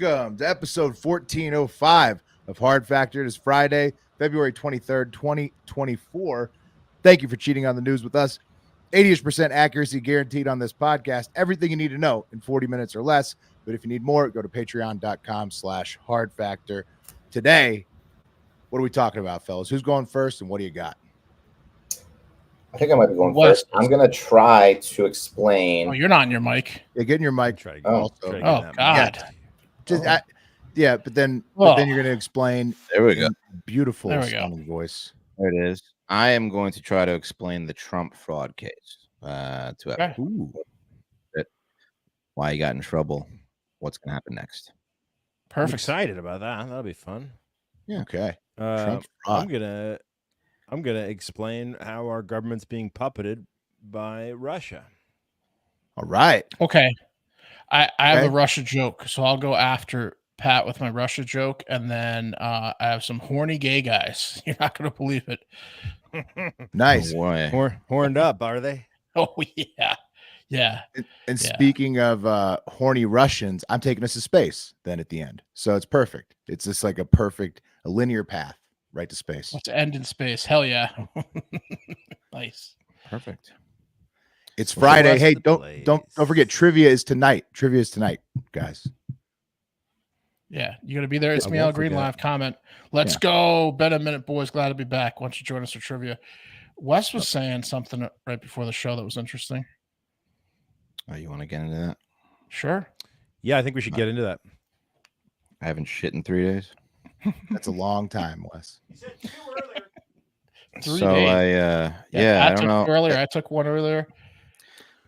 Welcome to episode 1405 of Hard Factor. It is Friday, February 23rd, 2024. Thank you for cheating on the news with us. 80% accuracy guaranteed on this podcast. Everything you need to know in 40 minutes or less. But if you need more, go to patreon.com/hardfactor. Today, what are we talking about, fellas? Who's going first and what do you got? I think I might be going first. I'm going to try to explain. Oh, you're not in your mic. Yeah, get in your mic. Oh, God. Yeah, but then you're going to explain. There we go. Beautiful sounding voice. There it is. I am going to try to explain the Trump fraud case why he got in trouble, what's going to happen next. Perfect. I'm excited about that. That'll be fun. Yeah. Okay. I'm gonna explain how our government's being puppeted by Russia. All right. Okay. I have a Russia joke, so I'll go after Pat with my Russia joke, and then I have some horny gay guys. You're not gonna believe it. Nice. Horned up, are they? Oh yeah. Yeah. And speaking of horny Russians, I'm taking us to space then at the end. So it's perfect. It's just like a linear path right to space. Let's end in space. Hell yeah. Nice. Perfect. It's Friday. Hey, don't forget trivia is tonight. Trivia is tonight, guys. Yeah, you got to be there. It's me, Al Green, live comment. Let's go. Been a minute, boys. Glad to be back. Why don't you join us for trivia? Wes was saying something right before the show that was interesting. Oh, you want to get into that? Sure. Yeah, I think we should get into that. I haven't shit in 3 days. That's a long time, Wes. You said 2 earlier. 3 days. I don't know. Earlier, I took one earlier.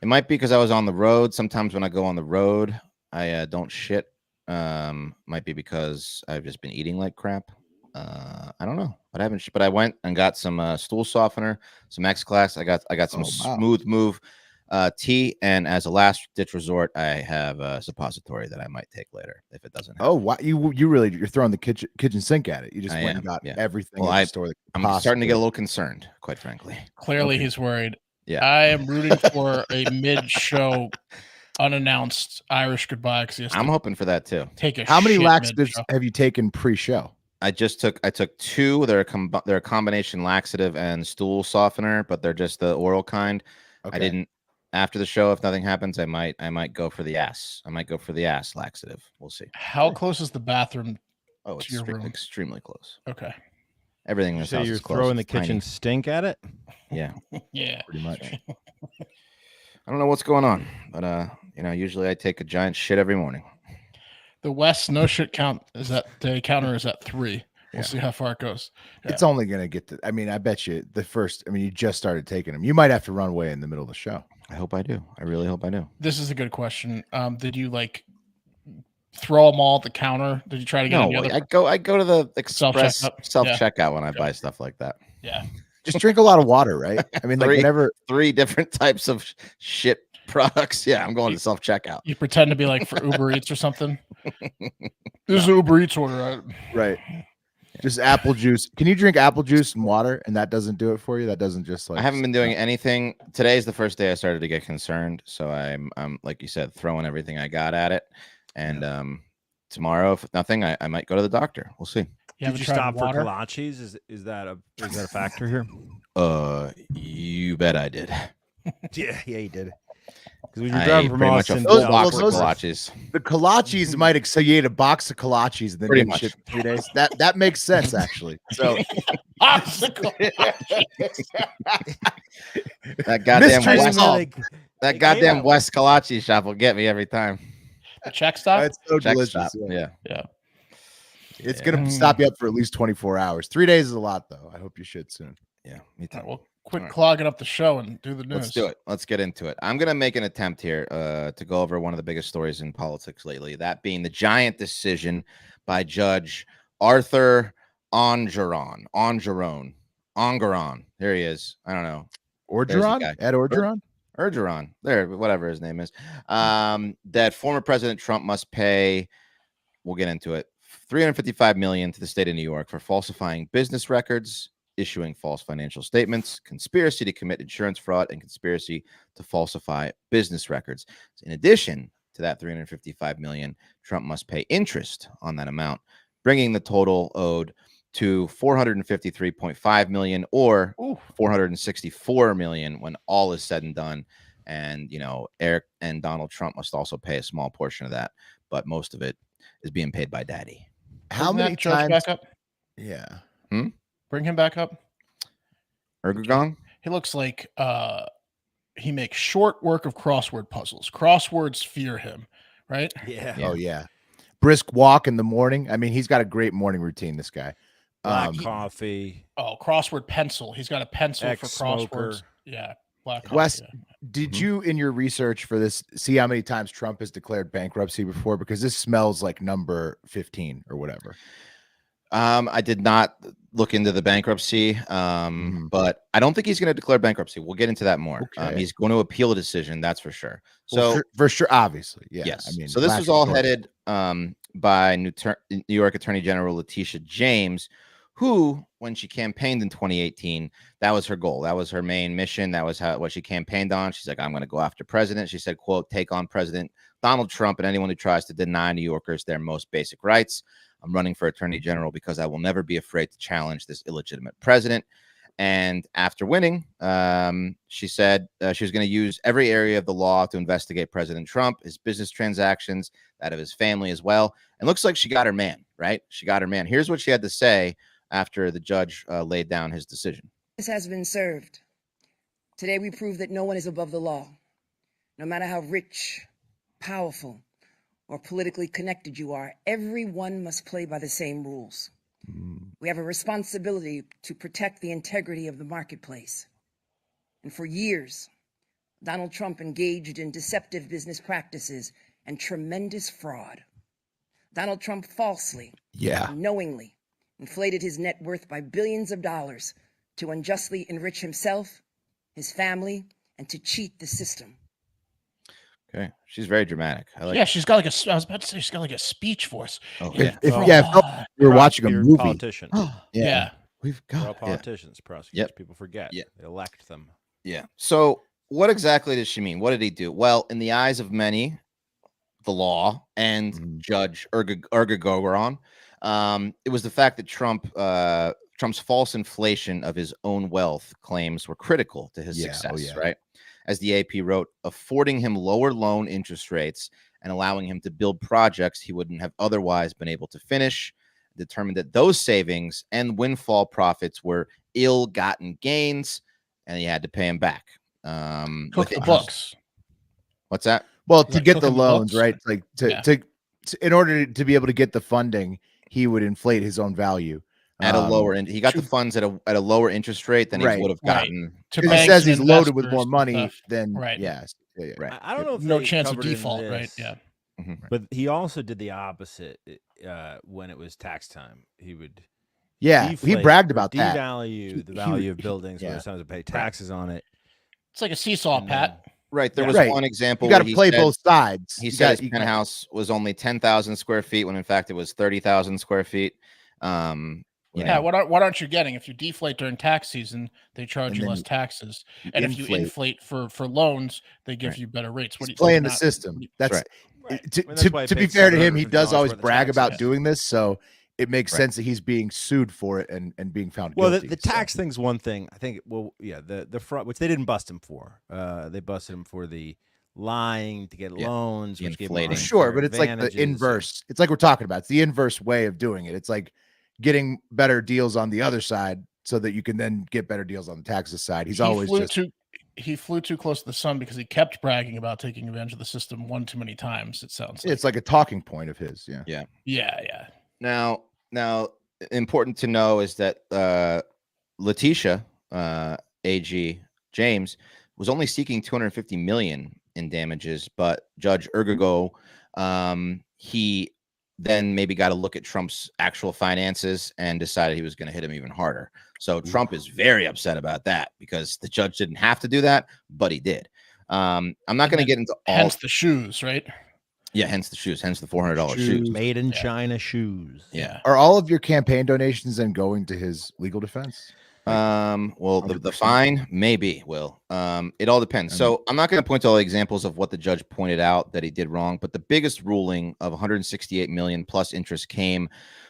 It might be because I was on the road. Sometimes when I go on the road, I don't shit. Might be because I've just been eating like crap. I don't know, but I haven't. But I went and got some stool softener, some X Class. I got some Smooth Move tea, and as a last ditch resort, I have a suppository that I might take later if it doesn't. Oh, wow! You're throwing the kitchen sink at it. You just went and got everything. Well, I'm starting to get a little concerned, quite frankly. Clearly, he's worried. Yeah, I am rooting for a mid-show unannounced Irish goodbye. I'm hoping for that too. How many laxatives have you taken pre-show? I took 2. They're a combination laxative and stool softener, but they're just the oral kind. Okay. I didn't. After the show, if nothing happens, I might go for the ass. I might go for the ass laxative. We'll see. How close is the bathroom? Oh, it's your room? Extremely close. Okay. Everything in this house you're is close. throwing the It's kitchen tiny. stink at it? Yeah. Yeah. Pretty much. I don't know what's going on, but usually I take a giant shit every morning. The West no shit count is that the counter is at 3. We'll see how far it goes. Yeah. It's only gonna get to. I mean, I bet you the first. I mean, you just started taking them. You might have to run away in the middle of the show. I hope I do. I really hope I do. This is a good question. Did you throw them all at the counter? Did you try to get any other? I go to the express self checkout when I buy stuff like that. Yeah. Just drink a lot of water, right? I mean, whenever 3 different types of shit products. Yeah, I'm going to self checkout. You pretend to be for Uber Eats or something. This is an Uber Eats order, right? Just apple juice. Can you drink apple juice and water, and that doesn't do it for you? That doesn't just I haven't been doing anything. Today's the first day I started to get concerned, so I'm like you said, throwing everything I got at it. And tomorrow, if nothing, I might go to the doctor. We'll see. Did you stop for kolaches? Is that a factor here? You bet I did. Yeah, you did. Because when you're driving from Austin, kolaches. The kolaches might so you ate a box of kolaches and then pretty much shit for 3 days. That makes sense actually. So that goddamn West kolache shop will get me every time. The check stop. It's so delicious. Yeah. It's gonna stop you up for at least 24 hours. 3 days is a lot though. I hope you should soon. Yeah, me too. Right, well, quit clogging up the show and do the news. Let's do it. Let's get into it. I'm going to make an attempt here to go over one of the biggest stories in politics lately, that being the giant decision by Judge Arthur Engeron. There he is. I don't know. Orgeron? Ed Orgeron? Orgeron. There, whatever his name is. That former President Trump must pay, we'll get into it, $355 million to the state of New York for falsifying business records, issuing false financial statements, conspiracy to commit insurance fraud, and conspiracy to falsify business records. In addition, to that $355 million, Trump must pay interest on that amount, bringing the total owed to $453.5 million or $464 million when all is said and done. And, you know, Eric and Donald Trump must also pay a small portion of that, but most of it is being paid by daddy. How many judge times? back up? Yeah. Bring him back up. Erdogan? He looks like he makes short work of crossword puzzles. Crosswords fear him, right? Yeah. Oh, yeah. Brisk walk in the morning. I mean, he's got a great morning routine, this guy. Black coffee. Oh, crossword pencil. He's got a pencil for Ex-smoker. crosswords. Yeah. Black Wes, coffee, yeah. did you, in your research for this, see how many times Trump has declared bankruptcy before? Because this smells like number 15 or whatever. I did not look into the bankruptcy, but I don't think he's going to declare bankruptcy. We'll get into that more. Okay. He's going to appeal a decision, that's for sure. Well, So for sure, obviously, yeah. yes. I mean, so this last was all resort. headed by New York Attorney General Letitia James, who, when she campaigned in 2018, that was her goal. That was her main mission. That was what she campaigned on. She's like, I'm going to go after president. She said, quote, take on President Donald Trump and anyone who tries to deny New Yorkers their most basic rights. I'm running for attorney general because I will never be afraid to challenge this illegitimate president. And after winning, she said she was going to use every area of the law to investigate President Trump, his business transactions, that of his family as well. And looks like she got her man, right? She got her man. Here's what she had to say after the judge laid down his decision. This has been served. Today we prove that no one is above the law. No matter how rich, powerful, or politically connected you are, everyone must play by the same rules. We have a responsibility to protect the integrity of the marketplace. And for years, Donald Trump engaged in deceptive business practices and tremendous fraud. Donald Trump falsely, knowingly, inflated his net worth by billions of dollars to unjustly enrich himself, his family, and to cheat the system. Okay, she's very dramatic. I like. Yeah, she's got like a. I was about to say she's got like a speech voice. Oh, If Yeah. we were watching a movie. Politician. Yeah. We've They're all got politicians, prosecutors. Yep. People forget. Yeah. They elect them. Yeah. So what exactly does she mean? What did he do? Well, in the eyes of many, the law and Judge Erdogan, it was the fact that Trump's false inflation of his own wealth claims were critical to his success, right? As the AP wrote, affording him lower loan interest rates and allowing him to build projects he wouldn't have otherwise been able to finish, determined that those savings and windfall profits were ill-gotten gains, and he had to pay him back. Cook the books. What's that? Well, to Like get the cooking the loans, books? right? Like in order to be able to get the funding, he would inflate his own value At a lower end, he got the funds at a lower interest rate than he would have gotten. To Because he says banks he's and loaded with investors more and money stuff. than Right. yes, Right. I don't know if No they chance of covered in default, right? this, Yeah. But he also did the opposite when it was tax time. He would he deflate bragged or about that. devalue the value of buildings yeah. when it's time to pay taxes on it. It's like a seesaw, And Pat. Right. There Yeah. was Right. one example. You got where to he play said- both sides. He You said got- his penthouse was only 10,000 square feet when in fact it was 30,000 square feet. You Yeah, know, what aren't you getting? If you deflate during tax season, they charge And you then less taxes. And if you inflate for loans, they give Right. you better rates. He's playing the system. That's right. Right. to, And that's why to he be paid fair to him, he $750 does always worth of brag about taxes. doing this, so it makes Right. sense that he's being sued for it and being found Well, guilty. the tax thing's one thing. I think. Well, yeah, the fraud, which they didn't bust him for. They busted him for the lying to get loans, the which gave him inflating. unfair Sure, but it's like the advantages. inverse. It's like we're talking about. It's the inverse way of doing it. It's like getting better deals on the other side so that you can then get better deals on the taxes side. He flew too close to the sun because he kept bragging about taking advantage of the system one too many times. It sounds like. It's like a talking point of his. Yeah. Yeah. Now, important to know is that Letitia AG James was only seeking $250 million in damages, but Judge Erdogan, he then maybe got to look at Trump's actual finances and decided he was going to hit him even harder. So Trump is very upset about that because the judge didn't have to do that, but he did. I'm not going to get into all. Hence the shoes, right? Yeah, hence the shoes, hence the $400 shoes. Made in China shoes. Yeah. Are all of your campaign donations then going to his legal defense? Well, the fine maybe will. It all depends. So I'm not going to point to all the examples of what the judge pointed out that he did wrong, but the biggest ruling of 168 million plus interest came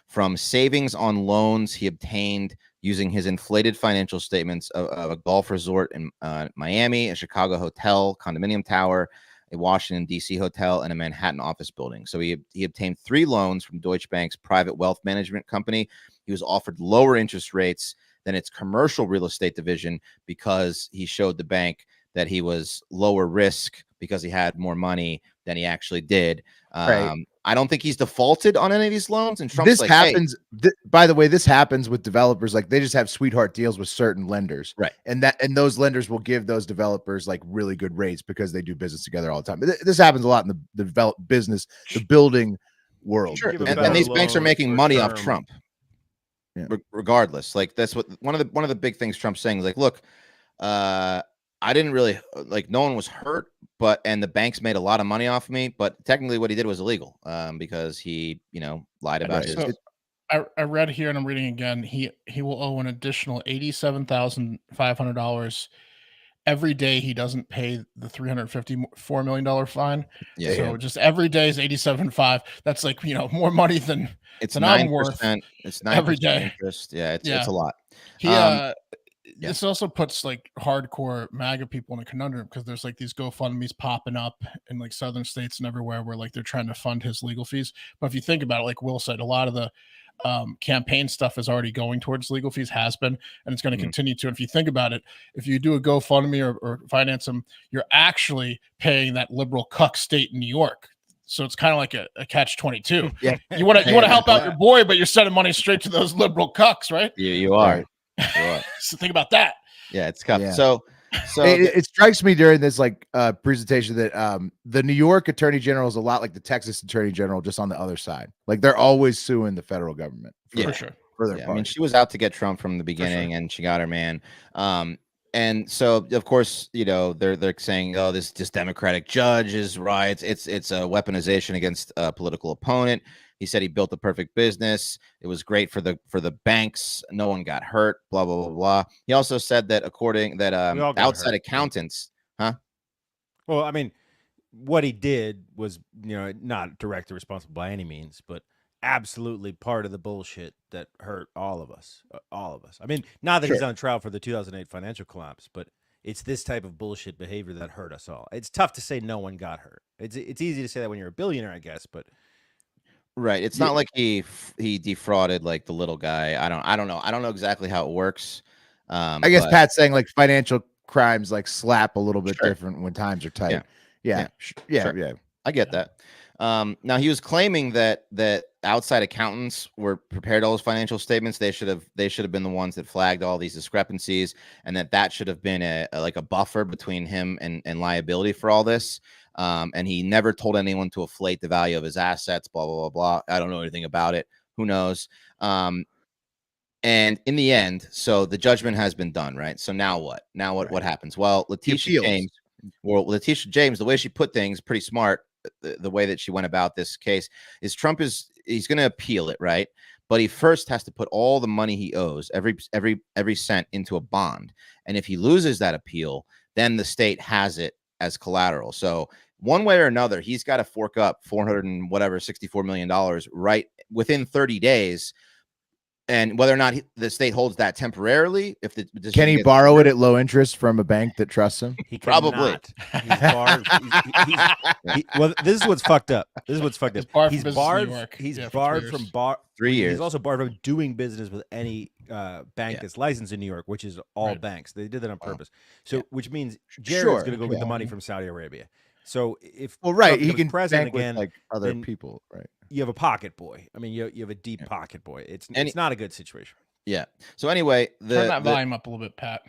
from savings on loans he obtained using his inflated financial statements of a golf resort in Miami, a Chicago hotel, condominium tower, a Washington, D.C. hotel, and a Manhattan office building. So he obtained 3 loans from Deutsche Bank's private wealth management company. He was offered lower interest rates than its commercial real estate division because he showed the bank that he was lower risk because he had more money than he actually did. Right. I don't think he's defaulted on any of these loans. And Trump's this like, happens. By the way, this happens with developers. Like they just have sweetheart deals with certain lenders, right? And those lenders will give those developers like really good rates because they do business together all the time. This happens a lot in the developed business, the building world. Sure. And these banks are making money off Trump. Yeah. Regardless, like that's what one of the big things Trump's saying is like, look, I didn't really like no one was hurt, and the banks made a lot of money off of me, but technically what he did was illegal because he, lied about his. So I read here and I'm reading again. He will owe an additional $87,500 every day he doesn't pay the $354 million fine. Yeah. So just every day is 87.5. That's like, more money than it's than 9%. I'm worth. It's 9% every day. interest. Yeah, it's a lot. This also puts like hardcore MAGA people in a conundrum because there's like these GoFundMe's popping up in like southern states and everywhere where like they're trying to fund his legal fees. But if you think about it, like Will said, a lot of the campaign stuff is already going towards legal fees, has been, and it's going to continue to. And if you think about it, if you do a GoFundMe or finance them, you're actually paying that liberal cuck state in New York. So it's kind of like a catch-22. Yeah, you want to help out your boy, but you're sending money straight to those liberal cucks, right? You are. So think about that. Yeah, it's tough. Yeah. So it strikes me during this presentation that the New York Attorney General is a lot like the Texas Attorney General, just on the other side. Like they're always suing the federal government. For sure. For their part. I mean, she was out to get Trump from the beginning, and she got her man. And so, of course, they're saying, "Oh, this Democratic judge is right. It's a weaponization against a political opponent." He said he built the perfect business. It was great for the banks. No one got hurt. Blah blah blah blah. He also said that outside accountants, huh? Well, I mean, what he did was not directly responsible by any means, but absolutely part of the bullshit that hurt all of us. I mean, not that he's on trial for the 2008 financial collapse, but it's this type of bullshit behavior that hurt us all. It's tough to say no one got hurt. It's easy to say that when you're a billionaire, I guess, but. Right. It's not like he defrauded like the little guy. I don't know. I don't know exactly how it works. I guess Pat's saying like financial crimes like slap a little bit different when times are tight. Yeah. I get that. Now he was claiming that outside accountants were prepared all those financial statements. They should have been the ones that flagged all these discrepancies, and that should have been a buffer between him and liability for all this. And he never told anyone to inflate the value of his assets, blah, blah, blah, blah. I don't know anything about it. Who knows? And in the end, so the judgment has been done, right? So now what? What happens? Well, Letitia James, the way she put things, pretty smart. The way that she went about this case is he's going to appeal it, right? But he first has to put all the money he owes, every cent, into a bond. And if he loses that appeal, then the state has it as collateral. So one way or another, he's got to fork up $64 million right within 30 days. And whether or not the state holds that temporarily, can he borrow it at low interest from a bank that trusts him? He probably. He's barred. Well, this is what's fucked up. He's barred. He's barred from 3 years. He's also barred from doing business with any bank that's licensed in New York, which is all banks. They did that on purpose. So, which means Jared's going to go get the money from Saudi Arabia. So if he can president bank again, with like other people, right? You have a pocket boy. I mean, you have a deep pocket boy. It's not a good situation. Yeah. So anyway, turn that volume up a little bit, Pat.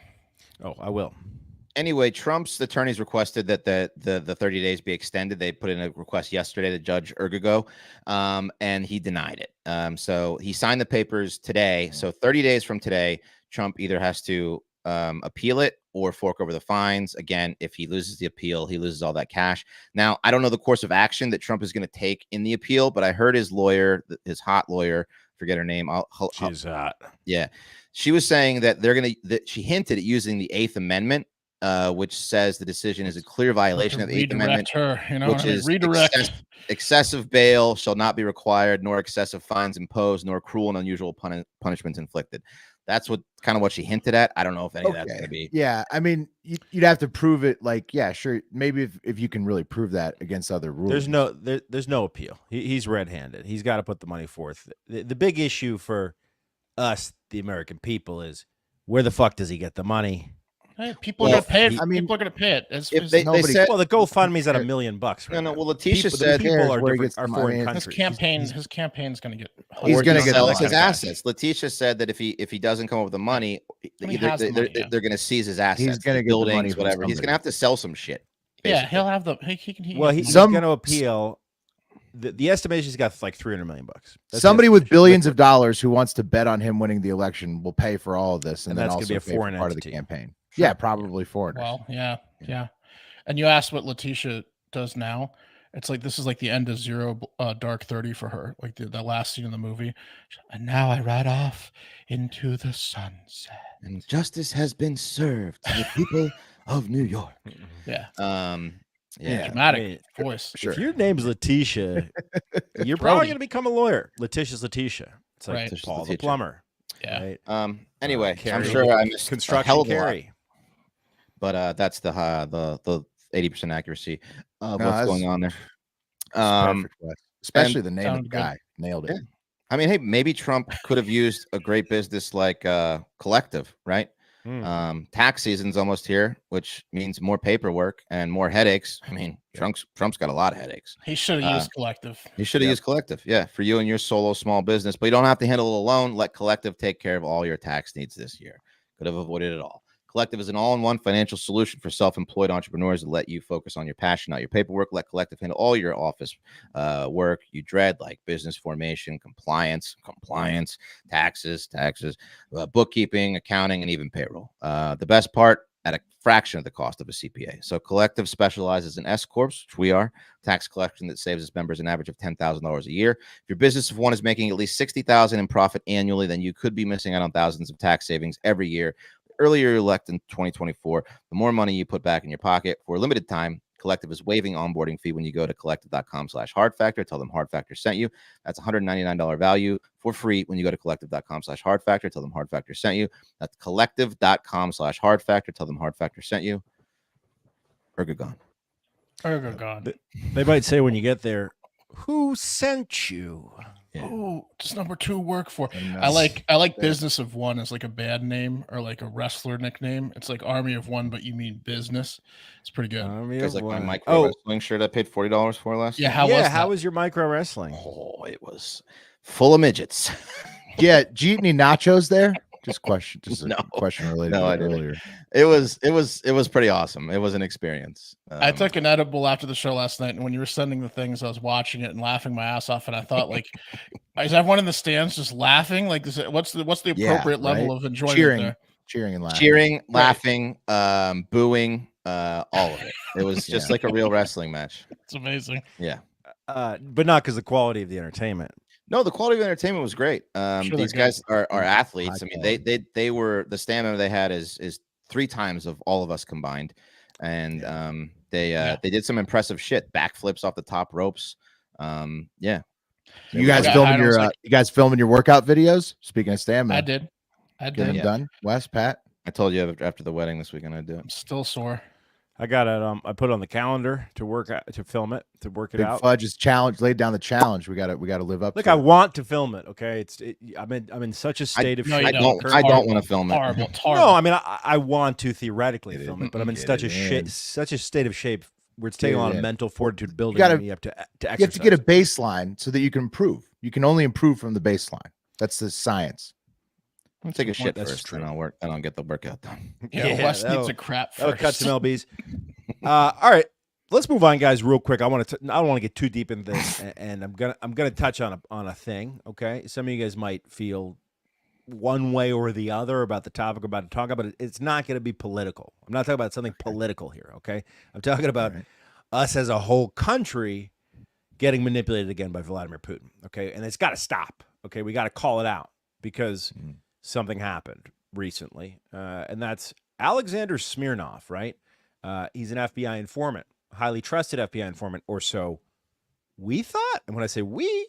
Oh, I will. Anyway, Trump's attorneys requested that the 30 days be extended. They put in a request yesterday to Judge Ergigo, and he denied it. So he signed the papers today. So 30 days from today, Trump either has to appeal it or fork over the fines. Again, if he loses the appeal, he loses all that cash. Now, I don't know the course of action that Trump is going to take in the appeal, but I heard his lawyer, his hot lawyer, forget her name. She's hot. Yeah. She was saying that that she hinted at using the 8th Amendment, which says the decision is a clear violation of the 8th Amendment, which is excessive bail shall not be required, nor excessive fines imposed, nor cruel and unusual punishments inflicted. That's kind of what she hinted at. I don't know if any of that's going to be. Yeah, I mean, you'd have to prove it. Like, yeah, sure. Maybe if you can really prove that against other rules. There's no appeal. He's red-handed. He's got to put the money forth. The big issue for us, the American people, is where the fuck does he get the money? Hey, people are going to pay it. People are going to pay it. If they said, well, the GoFundMe's at $1 million. Right no. Well, now. Letitia said people are where different. Are foreign countries. His campaign's going to get. He's going to get sell his assets. Letitia said that if he doesn't come up with the money, they're going to seize his assets. He's going to get buildings, whatever. He's going to have to sell some shit. Basically. Yeah, he'll have the. He's going to appeal. The estimation he's got like $300 million. Somebody with billions of dollars who wants to bet on him winning the election will pay for all of this, and then that's also be a foreign part entity. of the campaign. Sure. Yeah, probably foreign. Well, yeah. And you asked what Letitia does now. It's like this is like the end of Zero Dark 30 for her, like the last scene in the movie. And now I ride off into the sunset. And justice has been served to the people of New York. Yeah. Yeah. Dramatic voice. Sure. If your name's Letitia, you're probably going to become a lawyer. Letitia's Letitia. It's like Paul the plumber. Yeah. Right? Anyway, I'm sure I missed construction carry. But that's the 80% accuracy of what's going on there. Perfect, especially the name of the guy. Nailed it. Yeah. I mean, hey, maybe Trump could have used a great business like Collective, right? Tax season's almost here, which means more paperwork and more headaches. I mean, Trump's got a lot of headaches. He should have used Collective. He should have used Collective, yeah, for you and your solo small business. But you don't have to handle it alone. Let Collective take care of all your tax needs this year. Could have avoided it all. Collective is an all-in-one financial solution for self-employed entrepreneurs to let you focus on your passion, not your paperwork. Let Collective handle all your office work you dread, like business formation, compliance, taxes, bookkeeping, accounting, and even payroll. The best part, at a fraction of the cost of a CPA. So Collective specializes in S Corps, which we are, tax collection that saves its members an average of $10,000 a year. If your business of one is making at least $60,000 in profit annually, then you could be missing out on thousands of tax savings every year. The earlier you elect in 2024, the more money you put back in your pocket. For a limited time, Collective is waiving onboarding fee when you go to collective.com/hardfactor. Tell them Hard Factor sent you. That's $199 value for free when you go to collective.com/hardfactor. Tell them Hard Factor sent you. That's collective.com/hardfactor. Tell them Hard Factor sent you. Or good gone. They might say when you get there, who sent you? Yeah. Oh, does number 2 work for? I like Business of One as like a bad name or like a wrestler nickname. It's like Army of One, but you mean business. It's pretty good. Because like my micro wrestling shirt I paid $40 for last year. How was your micro wrestling? Oh, it was full of midgets. Yeah, did you eat any nachos there? Just a question related to earlier. It was pretty awesome. It was an experience. I took an edible after the show last night, and when you were sending the things, I was watching it and laughing my ass off. And I thought, like, is everyone in the stands just laughing? Like, what's the appropriate level of enjoyment? Cheering and laughing. Laughing, booing, all of it. It was just like a real wrestling match. It's amazing. Yeah, but not because the quality of the entertainment. No, the quality of the entertainment was great. These guys are athletes. I mean, they were, the stamina they had is 3 times of all of us combined, and they did some impressive shit, backflips off the top ropes. Yeah. You guys filming your workout videos? Speaking of stamina, I did. Get them done. Wes, Pat. I told you after the wedding this weekend I'd do it. I'm still sore. I got it. I put it on the calendar to work out, to film it, to work it out. Fudge is challenge. Laid down the challenge. We got to live up. Look, I want to film it. Okay, I'm in such a state of shape. I don't want to film it. Horrible. No, I mean I want to theoretically film it, but I'm in such a state of shape where it's taking a lot of mental fortitude building me up to exercise. You have to get a baseline so that you can improve. You can only improve from the baseline. That's the science. I'm gonna take a shit first, and I'll work. And I'll get the workout done. Wes needs a crap first. That'll cut some lbs. All right, let's move on, guys, real quick. I don't want to get too deep into this, and I'm gonna touch on a thing. Okay, some of you guys might feel one way or the other about the topic we're about to talk about. It's not going to be political. I'm not talking about something political here. Okay, I'm talking about us as a whole country getting manipulated again by Vladimir Putin. Okay, and it's got to stop. Okay, we got to call it out because something happened recently, and that's Alexander Smirnov, right? He's an FBI informant, highly trusted FBI informant, or so we thought. And when I say we,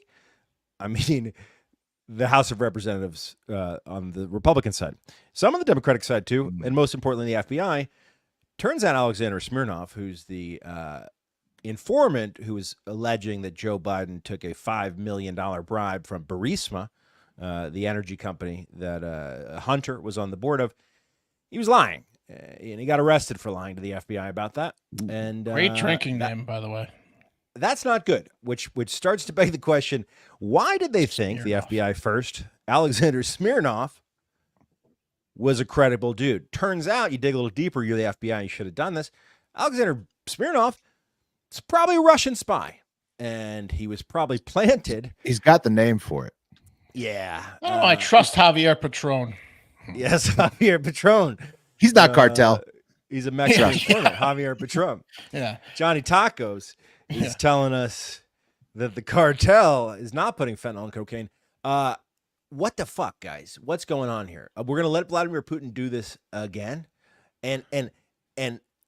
I mean the House of Representatives on the Republican side, some on the Democratic side too, and most importantly, the FBI. Turns out Alexander Smirnov, who's the informant who was alleging that Joe Biden took a $5 million bribe from Burisma, the energy company that Hunter was on the board of, he was lying. And he got arrested for lying to the FBI about that. And great drinking name, by the way. That's not good, which starts to beg the question, why did they think the FBI first, Alexander Smirnov, was a credible dude? Turns out, you dig a little deeper, you're the FBI, you should have done this. Alexander Smirnov is probably a Russian spy, and he was probably planted. He's got the name for it. Yeah. Oh, I trust Javier Patron. Yes, Javier Patron. He's not cartel. He's a Mexican informant, Javier Patron. Yeah. Johnny Tacos is telling us that the cartel is not putting fentanyl in cocaine. What the fuck, guys? What's going on here? We're going to let Vladimir Putin do this again? And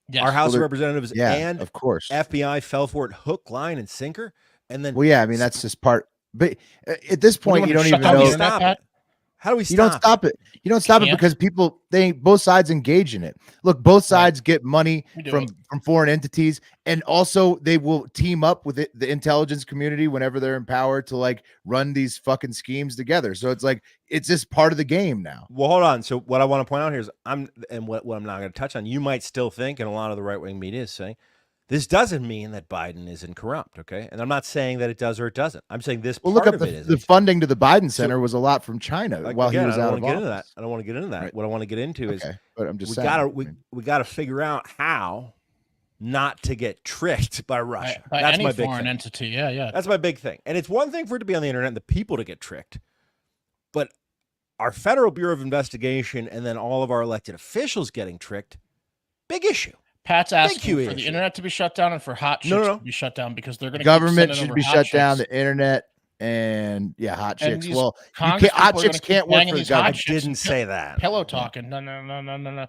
Yes. our House of Representatives and of course FBI fell for it hook, line, and sinker. And then, well, yeah, I mean, that's just part. But at this point, you don't even how do know. we stop it? How do we stop You don't stop it. You don't stop it because both sides engage in it. Look, both sides get money from foreign entities, and also they will team up with the intelligence community whenever they're in power to like run these fucking schemes together. So it's like it's just part of the game now. Well, hold on. So what I want to point out here is what I'm not going to touch on. You might still think, and a lot of the right wing media is saying, this doesn't mean that Biden isn't corrupt, okay? And I'm not saying that it does or it doesn't. I'm saying this part look up of it is. The funding to the Biden Center was a lot from China while he was out of office. I don't want to get into that. Right. What I want to get into is but I'm just we saying, we got to figure out how not to get tricked by Russia. By That's any my big foreign thing. entity. Yeah. That's my big thing. And it's one thing for it to be on the internet and the people to get tricked, but our Federal Bureau of Investigation and then all of our elected officials getting tricked, big issue. Pat's asking for the internet to be shut down and for hot chicks to be shut down because they're going to government should be shut down, the internet, and hot chicks. Well, hot chicks can't work for the government. I didn't say that. Pillow talking. No.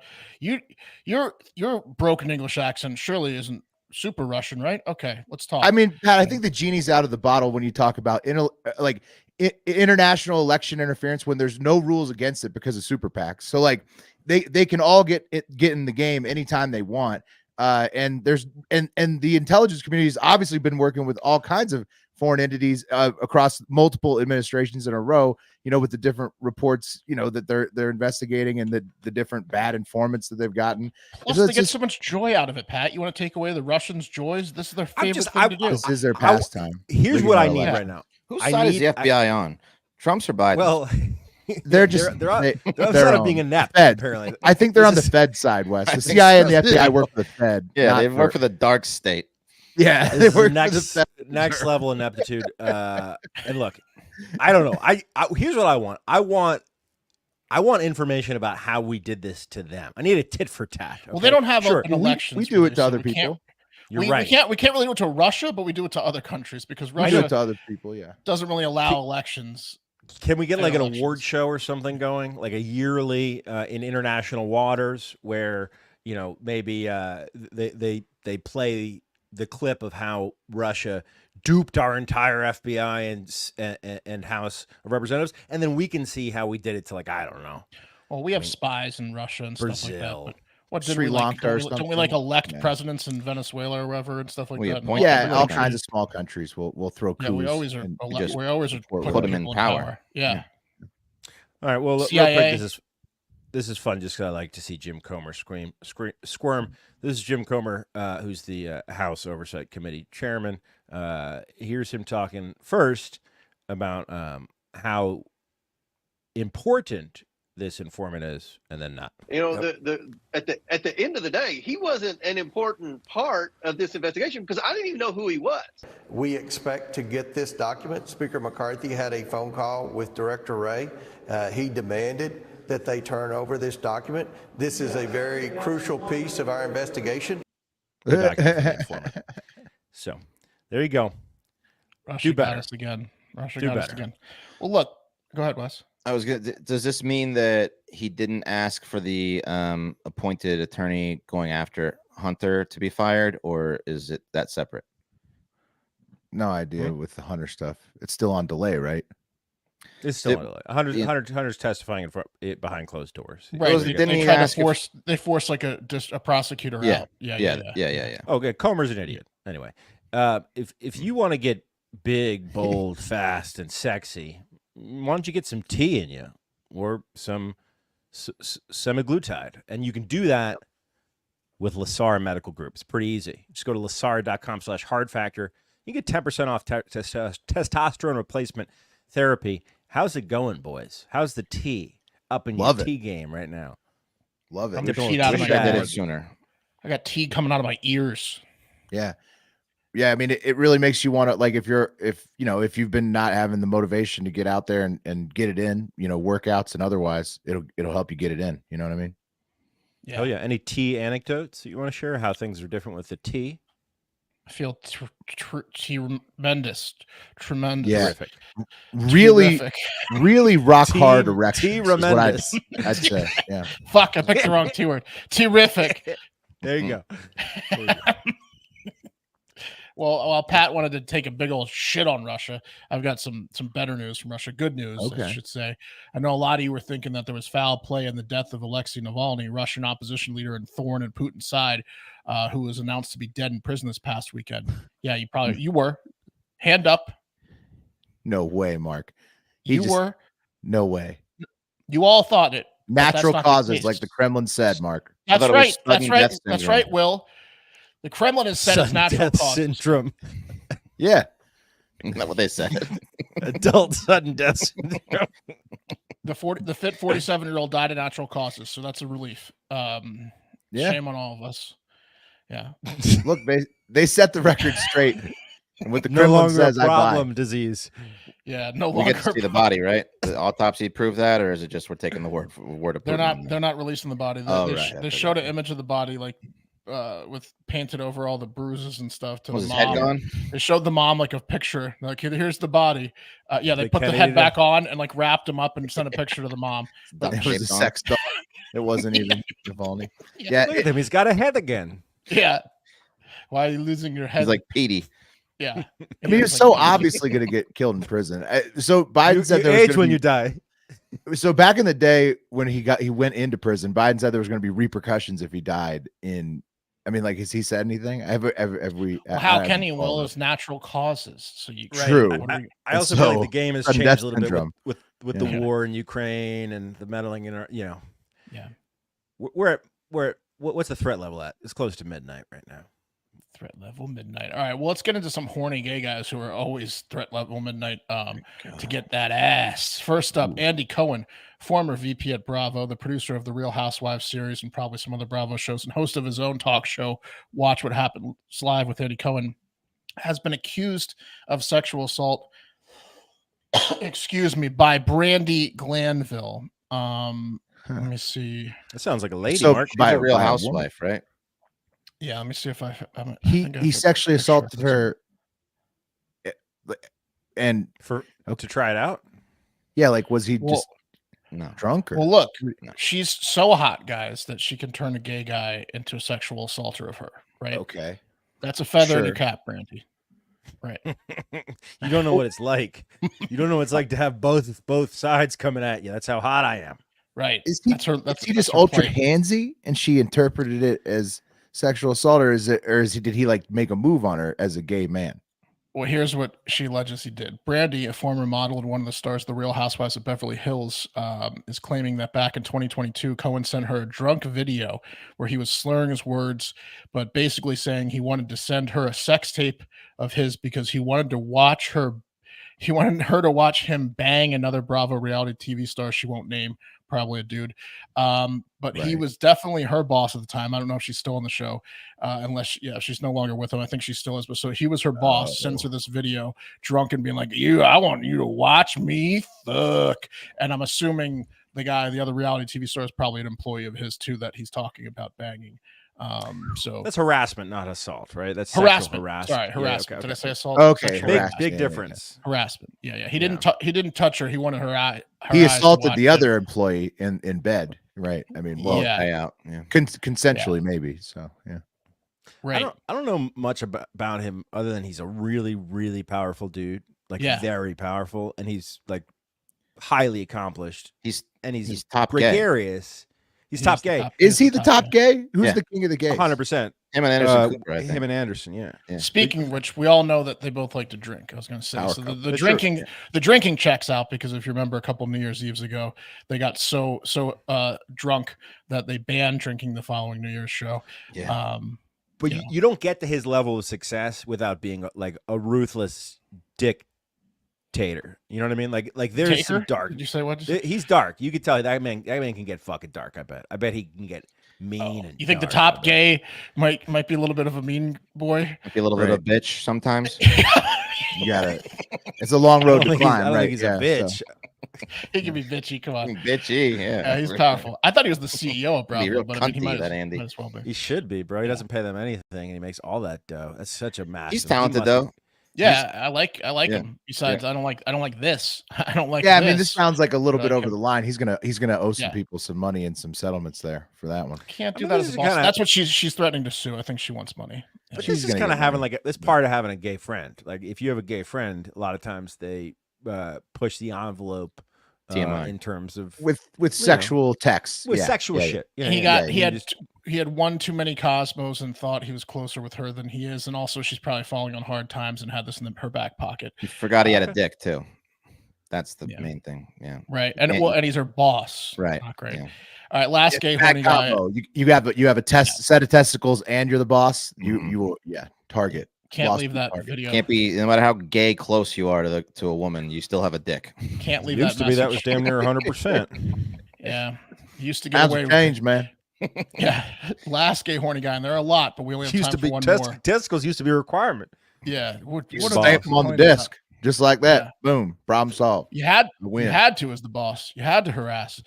Your broken English accent surely isn't super Russian, right? Okay, let's talk. I mean, Pat, I think the genie's out of the bottle when you talk about international election interference when there's no rules against it because of super PACs. So like they can all get in the game anytime they want. And the intelligence community has obviously been working with all kinds of foreign entities across multiple administrations in a row, with the different reports, that they're investigating and the different bad informants that they've gotten. Plus, they get so much joy out of it, Pat. You want to take away the Russians' joys? This is their favorite thing to do. This is their pastime. Here's what I need right now. Whose side is the FBI on? Trump's or Biden? Well, they're just they're on being inept. Fed. Apparently, I think they're on the Fed side, Wes. The CIA and the FBI work for the Fed. Yeah, they work for the dark state. Yeah, they work for the next level ineptitude. And look, I don't know. I here's what I want. I want information about how we did this to them. I need a tit for tat. Okay? Well, they don't have an election. We do it to other people. You're right. We can't really do it to Russia, but we do it to other countries because Russia do it to other people. Yeah, doesn't really allow elections. Can we get like an award show or something going, like a yearly in international waters where maybe they play the clip of how Russia duped our entire FBI and House of Representatives, and then we can see how we did it to I don't know. Well, we have spies in Russia and Brazil. stuff like that. But what did Sri we Lanka or don't we elect presidents in Venezuela or wherever and stuff like that? Yeah, all kinds of small countries will throw coups. Yeah, we always are put them in power. Yeah. All right. Well, CIA. real quick, this is fun. Just 'cause I like to see Jim Comer squirm. This is Jim Comer, who's the House Oversight Committee chairman. Here's him talking first about how important this informant is, and then not. At the end of the day, he wasn't an important part of this investigation because I didn't even know who he was. We expect to get this document. Speaker McCarthy had a phone call with Director Wray. He demanded that they turn over this document. This is a very crucial piece of our investigation. So there you go. Russia got us again. Well, look, go ahead, Wes. Does this mean that he didn't ask for the appointed attorney going after Hunter to be fired, or is it that separate? No idea with the Hunter stuff. It's still on delay, right? It's still on delay. Hunter's testifying in front, behind closed doors. Right. They force like a prosecutor out. Yeah. Okay, Comer's an idiot. Anyway, if you want to get big, bold, fast, and sexy, why don't you get some tea in you or some semaglutide? And you can do that with LaSara Medical Group. It's pretty easy. Just go to LaSara.com/HARDFACTOR. You get 10% off testosterone replacement therapy. How's it going, boys? How's the tea up in your tea game right now? Love it. I'm getting tea out of my ears. Sooner. I got tea coming out of my ears. Yeah. Yeah, I mean, it really makes you want to, like, if you've been not having the motivation to get out there and get it in, workouts and otherwise, it'll help you get it in. You know what I mean? Yeah. Oh yeah. Any tea anecdotes that you want to share? How things are different with the tea? I feel tremendous. Yeah. Terrific. Really rock hard erection. Tremendous. I'd say. Yeah. Fuck, I picked the wrong T word. Terrific. There you go. Well, Pat wanted to take a big old shit on Russia. I've got some better news from Russia. Good news, I should say. I know a lot of you were thinking that there was foul play in the death of Alexei Navalny, Russian opposition leader and thorn in Putin's side, who was announced to be dead in prison this past weekend. Yeah, you were. Hand up. No way, Mark. Were. No way. You all thought it. Natural causes, like the Kremlin said, Mark. That's right. That's right, Will. The Kremlin has said it's natural causes. Syndrome. Yeah. Isn't that what they said? Adult sudden death syndrome. The fit 47-year-old died of natural causes, so that's a relief. Shame on all of us. Yeah. Look, they set the record straight. And what the no Kremlin longer says, a problem disease. Yeah, no we longer. get to see the body, right? The autopsy prove that, or is it just we're taking the word of Putin? They're not releasing the body. They showed an image of the body, like with painted over all the bruises and stuff to the his mom. head gone? They showed the mom like a picture, like here's the body. They put the head back on and like wrapped him up and sent a picture to the mom. But it was a sex doll. It wasn't even Navalny. Look at him. He's got a head again. Yeah. Why are you losing your head? He's like Petey. Yeah. I mean, you're so obviously going to get killed in prison. So Biden said there was age when you die. So back in the day when he went into prison, Biden said there was going to be repercussions if he died in. I mean, like, has he said anything? How can he? Well, it's natural causes. So you true. I also feel like the game has changed a little syndrome. bit with the war in Ukraine and the meddling in our, Yeah. What's the threat level at? It's close to midnight right now. Threat level midnight. All right. Well, let's get into some horny gay guys who are always threat level midnight to get that ass. First up, Andy Cohen, former VP at Bravo, the producer of the Real Housewives series and probably some other Bravo shows, and host of his own talk show, Watch What Happens Live with Andy Cohen, has been accused of sexual assault. Excuse me, by Brandi Glanville. Let me see. That sounds like a lady, So Mark. By a Real Housewife, right? Yeah, let me see if he sexually assaulted her, and to try it out. Yeah, like was he just drunk? Or? Well, look, she's so hot, guys, that she can turn a gay guy into a sexual assaulter of her. Right? Okay, that's a feather in your cap, Brandi. Right. You don't know what it's like. You don't know what it's like to have both sides coming at you. That's how hot I am. Right. Is he just ultra handsy, and she interpreted it as sexual assault, or did he like make a move on her as a gay man? Well, here's what she alleges he did. Brandi, a former model and one of the stars of the Real Housewives of Beverly Hills, is claiming that back in 2022, Cohen sent her a drunk video where he was slurring his words, but basically saying he wanted to send her a sex tape of his because he wanted to watch her. He wanted her to watch him bang another Bravo reality TV star she won't name, probably a dude. But he was definitely her boss at the time. I don't know if she's still on the show, unless she's no longer with him. I think she still is. But so he was her boss, sends her this video, drunk and being like, I want you to watch me fuck. And I'm assuming the other reality TV star is probably an employee of his too that he's talking about banging. So that's harassment, not assault, right? That's harassment. harassment. Sorry, harassment. Yeah, okay, Did I say assault? Okay, Sexual harassment. big Yeah, difference. harassment. Yeah. He didn't touch her. He wanted her. He assaulted the other employee in bed, right? I mean, well, yeah, consensually maybe. So yeah, right. I don't know much about him other than he's a really, really powerful dude, like very powerful, and he's like highly accomplished. He's top gregarious. He's top gay. Is he the top gay? Who's the king of the gays? 100%. Him and Anderson Cooper, I think. Him and Anderson, yeah. Speaking of which, we all know that they both like to drink. I was going to say, so the drinking checks out, because if you remember a couple New Year's Eves ago, they got so drunk that they banned drinking the following New Year's show. Yeah. But you don't get to his level of success without being like a ruthless dictator. You know what I mean? Like there's some dark. Did you say what? He's dark. You could tell that man can get fucking dark. I bet he can get mean. And you think dark, the top gay might be a little bit of a mean boy? Might be a little bit of a bitch sometimes. You gotta. It's a long road to climb, I don't right? think he's a bitch. So. He can be bitchy. Come on, bitchy. Yeah, he's powerful. I thought he was the CEO of Bravo, but I mean, he might as well be. He should be, bro. He doesn't pay them anything, and he makes all that dough. That's such a massive. He's talented though. Yeah, I like him. Besides, I don't like this. I don't like. Yeah, this. I mean, this sounds like a little bit over the line. He's gonna owe some people some money and some settlements there for that one. Can't do that as a boss. That's what she's threatening to sue. I think she wants money. But this is kind of having like this part of having a gay friend. Like if you have a gay friend, a lot of times they push the envelope in terms of with sexual texts, with sexual shit. He had one too many Cosmos and thought he was closer with her than he is, and also she's probably falling on hard times and had this in her back pocket. He forgot he had a dick too. That's the main thing. Yeah. Right. And he's her boss. Right. Not great. Yeah. All right. Last gay horny guy. You have a set of testicles and you're the boss. You will target. Can't leave that video. Can't be, no matter how gay close you are to a woman, you still have a dick. Can't leave used that to be that was damn near 100%. Yeah. Used to get away with change, man. Yeah. Last gay horny guy, and there are a lot, but we only have time for one more. Testicles used to be a requirement. Yeah. What stamp them on the desk. Just like that. Yeah. Boom. Problem solved. You had to as the boss. You had to harass.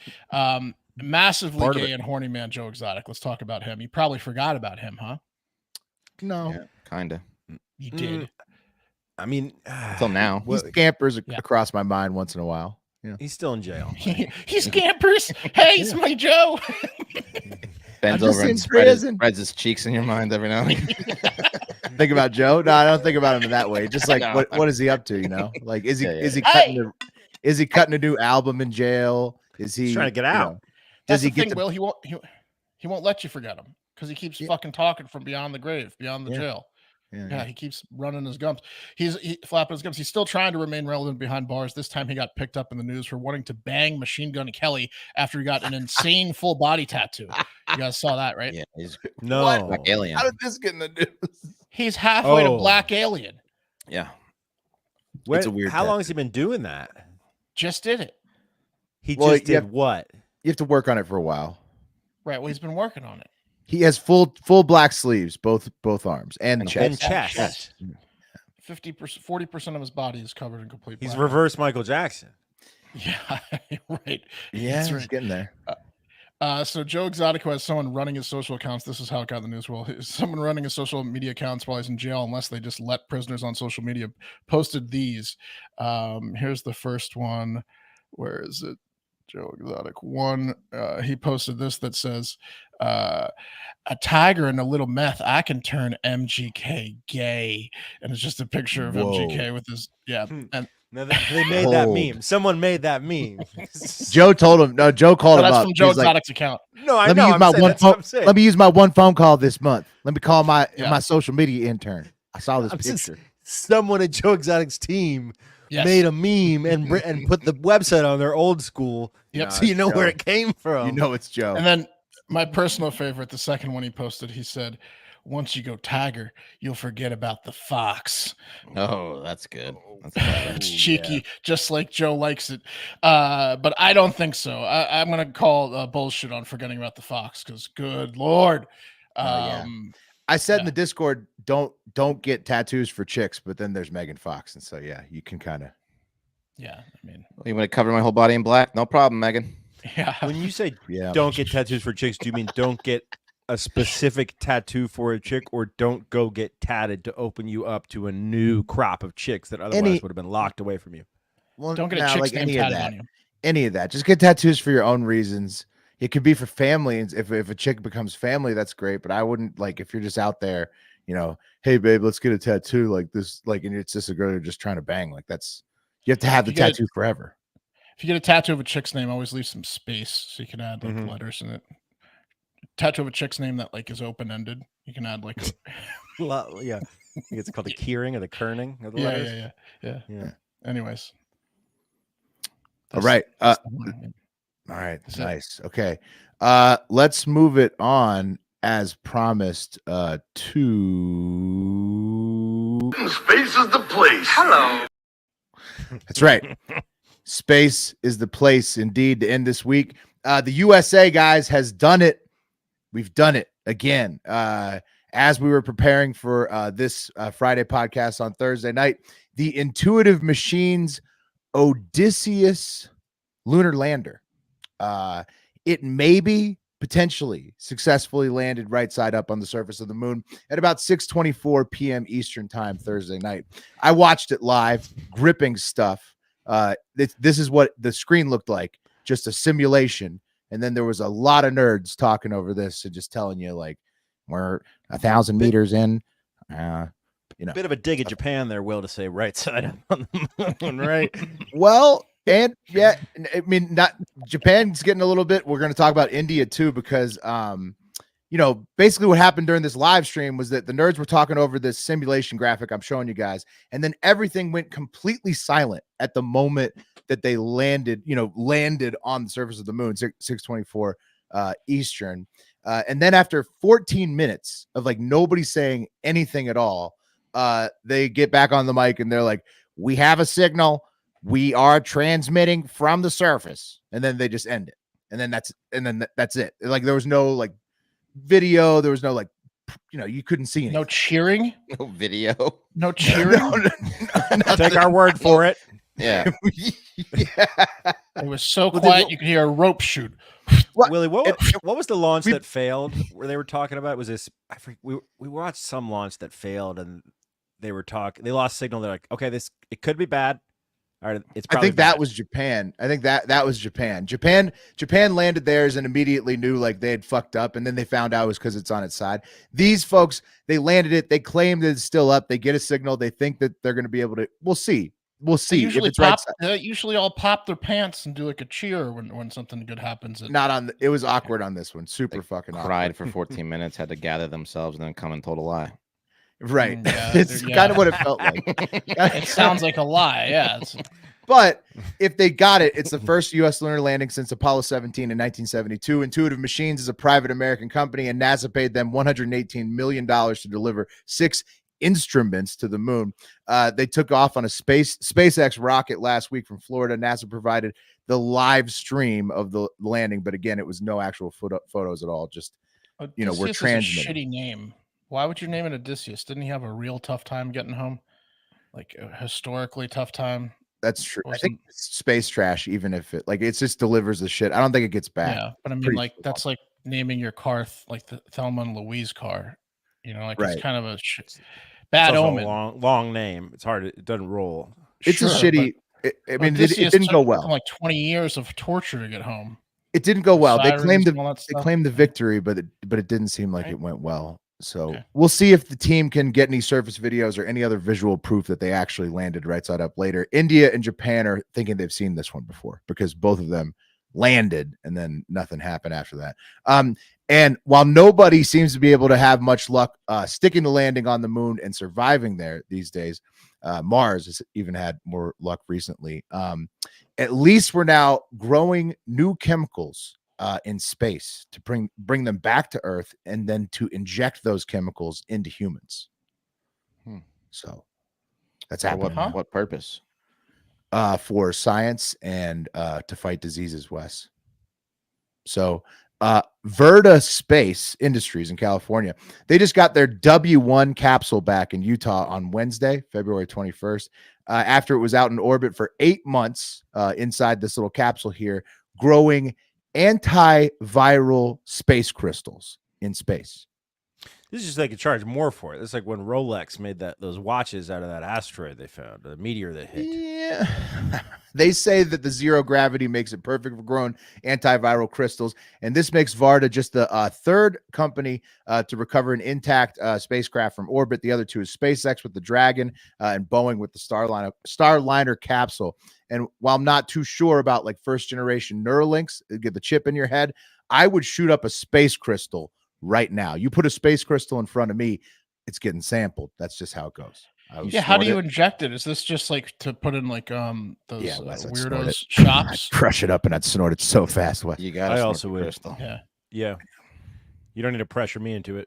Massively gay and horny man Joe Exotic. Let's talk about him. You probably forgot about him, huh? No. Yeah, kinda. You did. I mean, until now. He scampers across my mind once in a while. Yeah. He's still in jail. He scampers. Hey, it's my Joe. Bends over and spreads his cheeks in your mind every now and then. Think about Joe? No, I don't think about him in that way. Just like what is he up to? You know, like is he cutting a new album in jail? Is he trying to get out? Does he get? Will he won't let you forget him because he keeps fucking talking from beyond the grave, beyond the jail. Yeah, he keeps running his gums. He's flapping his gums. He's still trying to remain relevant behind bars. This time he got picked up in the news for wanting to bang Machine Gun Kelly after he got an insane full body tattoo. You guys saw that, right? Yeah. He's Black alien. How did this get in the news? He's halfway to Black Alien. Yeah. It's a weird. How long has he been doing that? Just did it. He just did what? You have to work on it for a while. Right. Well, he's been working on it. He has full black sleeves, both arms and chest. 50%, 40% of his body is covered in complete. He's reverse Michael Jackson. Yeah, right. Yeah, he's getting there. So Joe Exotic has someone running his social accounts. This is how it got in the news. Well, someone running his social media accounts while he's in jail, unless they just let prisoners on social media, posted these. Here's the first one. Where is it? Joe Exotic 1. He posted this that says, a tiger and a little meth, I can turn MGK gay. And it's just a picture of MGK with his, and they made that meme. Someone made that meme. Joe told him. No, Joe called him up. That's from Joe Exotic's account. No, I know. Let me use my one phone call this month. Let me call my social media intern. I saw this picture. Someone at Joe Exotic's team made a meme and put the website on their old school. Yep. So you know where it came from. You know it's Joe. And then my personal favorite, the second one he posted, he said, once you go tiger, you'll forget about the fox. Oh, that's good. It's cheeky, just like Joe likes it. But I don't think so. I'm going to call bullshit on forgetting about the fox because good Lord. I said in the Discord, don't get tattoos for chicks, but then there's Megan Fox. And so, you can kind of. Yeah. I mean, you want to cover my whole body in black? No problem, Megan. Yeah. When you say don't get tattoos for chicks, do you mean don't get a specific tattoo for a chick, or don't go get tatted to open you up to a new crop of chicks that otherwise would have been locked away from you. Well, don't get a chick's name tatted on you. Any of that. Just get tattoos for your own reasons. It could be for family. If a chick becomes family, that's great. But I wouldn't, like, if you're just out there, you know, hey babe, let's get a tattoo like this, like, and it's just a girl you're just trying to bang. Like, that's, you have to have the tattoo forever. If you get a tattoo of a chick's name, always leave some space so you can add like letters in it. Tattoo of a chick's name that like is open ended. You can add like, yeah, I think it's called the keyring or the kerning of the letters. Yeah. Anyways, all right. All right. Nice. Okay. Let's move it on as promised. To Space is the place. Hello. That's right. Space is the place indeed to end this week. The USA, guys, has done it. We've done it again. As we were preparing for this Friday podcast on Thursday night, the Intuitive Machines Odysseus lunar lander. It maybe potentially successfully landed right side up on the surface of the moon at about 6:24 p.m. Eastern time Thursday night. I watched it live, gripping stuff. This is what the screen looked like, just a simulation. And then there was a lot of nerds talking over this and just telling you, like, we're 1,000 meters in. You know, bit of a dig at Japan there, Will, to say right side up on the moon, right? Well, and yeah, I mean, not Japan's getting a little bit. We're going to talk about India too, because you know, basically what happened during this live stream was that the nerds were talking over this simulation graphic I'm showing you guys, and then everything went completely silent at the moment that they landed on the surface of the moon, 6:24 Eastern. And then after 14 minutes of like nobody saying anything at all, they get back on the mic and they're like, we have a signal. We are transmitting from the surface. And then they just end it. And then that's it. Like there was no like video. There was no like, you know, you couldn't see anything. No cheering. No video. No cheering. No, take our word for it. Yeah. Yeah. It was so quiet you could hear a rope shoot. Willie, what was the launch that failed where they were talking about? Was this, we watched some launch that failed and they lost signal. They're like, okay, it could be bad. All right, it's probably I think that was Japan. I think that was Japan. Japan landed theirs and immediately knew like they had fucked up, and then they found out it was because it's on its side. These folks, they landed it. They claim that it's still up. They get a signal. They think that they're going to be able to. We'll see. We'll see. They usually all pop their pants and do like a cheer when something good happens. It was awkward on this one. Super fucking awkward. Cried for 14 minutes, had to gather themselves, and then come and told a lie. Right. It's kind of what it felt like. It sounds like a lie. Yeah. But if they got it, it's the first U.S. lunar landing since Apollo 17 in 1972. Intuitive Machines is a private American company, and NASA paid them $118 million to deliver 6 instruments to the moon. They took off on a SpaceX rocket last week from Florida. NASA provided the live stream of the landing, but again, it was no actual photos at all. Just, you know, we're transmitting. Is a shitty name. Why would you name it Odysseus? Didn't he have a real tough time getting home? Like a historically tough time? That's true. I think it's space trash, even if it just delivers the shit. I don't think it gets back. Yeah, but I mean, like that's like naming your car like the Thelma and Louise car. You know, like it's kind of a bad omen. Long name. It's hard. It doesn't roll. It's a shitty. I mean, it didn't go well. Like 20 years of torture to get home. It didn't go well. They claimed the victory, but it didn't seem like it went well. So we'll see if the team can get any surface videos or any other visual proof that they actually landed right side up later. India and Japan are thinking they've seen this one before because both of them landed and then nothing happened after that. And while nobody seems to be able to have much luck sticking the landing on the moon and surviving there these days, Mars has even had more luck recently. At least we're now growing new chemicals in space to bring them back to Earth and then to inject those chemicals into humans. So that's happening. What purpose? For science and to fight diseases, Wes. So Varda Space Industries in California, they just got their W1 capsule back in Utah on Wednesday, February 21st, after it was out in orbit for 8 months inside this little capsule here, growing antiviral space crystals. in space. This is just they could charge more for it. It's like when Rolex made those watches out of that asteroid they found, the meteor that hit. Yeah. They say that the zero gravity makes it perfect for growing antiviral crystals. And this makes Varda just the third company to recover an intact spacecraft from orbit. The other two is SpaceX with the Dragon and Boeing with the Starliner capsule. And while I'm not too sure about like first generation Neuralinks, get the chip in your head, I would shoot up a space crystal right now. You put a space crystal in front of me, it's getting sampled. That's just how it goes. Yeah, how do you inject it? Is this just like to put in like those weirdos shops? I'd crush it up and I'd snort it so fast. You got. I also would. Crystal. Yeah. You don't need to pressure me into it.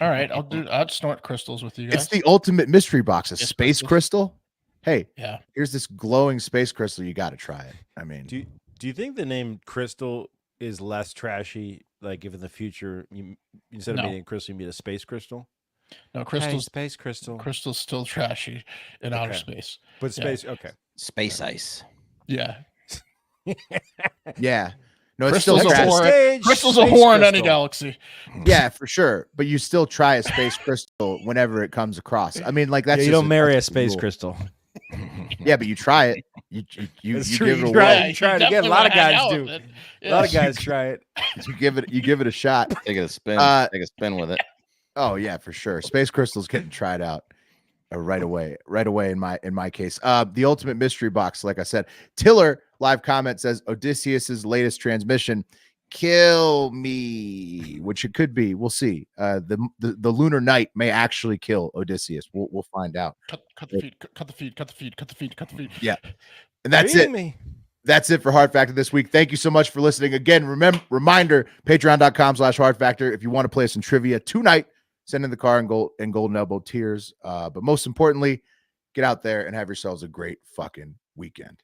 All right, I'd snort crystals with you guys. It's the ultimate mystery box. A space crystal. Hey, yeah. Here's this glowing space crystal. You got to try it. I mean, do you think the name crystal is less trashy? Like if in the future, instead of meeting a crystal, you meet a space crystal? No, crystal's space crystal. Crystal's still trashy in outer space. But space, okay. Space ice. Yeah. Yeah. No, it's Crystal's still a whore. Stage, Crystal's a whore in any galaxy. Yeah, for sure. But you still try a space crystal whenever it comes across. I mean, like that's you just don't marry a space rule. crystal. Yeah, but you try it. You That's give true. it a Try whirl. it. Try it again. A lot of guys do. Yeah. A lot of guys try it. You give it a shot. Take a spin. Take a spin with it. Oh yeah, for sure. Space crystals getting tried out right away in my case. The ultimate mystery box, like I said. Tiller live comment says Odysseus's latest transmission, kill me, which it could be. We'll see. The lunar night may actually kill Odysseus. We'll find out. Cut the feed. Cut the feed. Yeah, and that's it. That's it for Hard Factor this week. Thank you so much for listening. Again, reminder, patreon.com/hardfactor. If you want to play some trivia tonight, send in the car and golden elbow tiers. But most importantly, get out there and have yourselves a great fucking weekend.